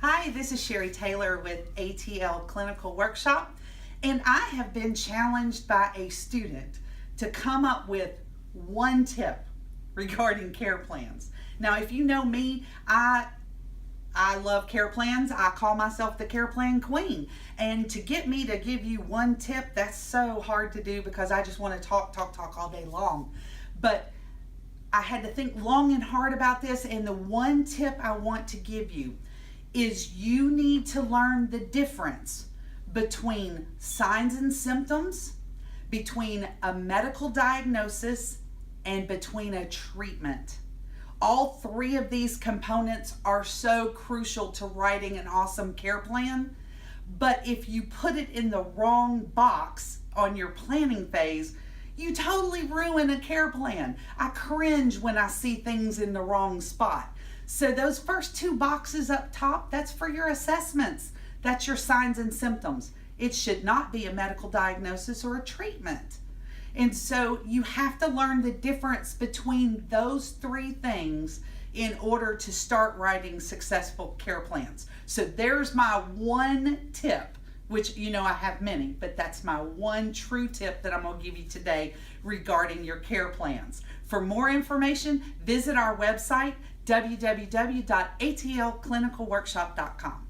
Hi, this is Sherry Taylor with ATL Clinical Workshop, and I have been challenged by a student to come up with one tip regarding care plans. Now, if you know me, I love care plans. I call myself the care plan queen. And to get me to give you one tip, that's so hard to do because I just want to talk all day long. But I had to think long and hard about this, and the one tip I want to give you is you need to learn the difference between signs and symptoms, between a medical diagnosis, and between a treatment. All three of these components are so crucial to writing an awesome care plan, but if you put it in the wrong box on your planning phase, you totally ruin a care plan. I cringe when I see things in the wrong spot. So those first two boxes up top, that's for your assessments. That's your signs and symptoms. It should not be a medical diagnosis or a treatment. And so you have to learn the difference between those three things in order to start writing successful care plans. So there's my one tip, which I have many, but that's my one true tip that I'm going to give you today regarding your care plans. For more information, visit our website, www.atlclinicalworkshop.com.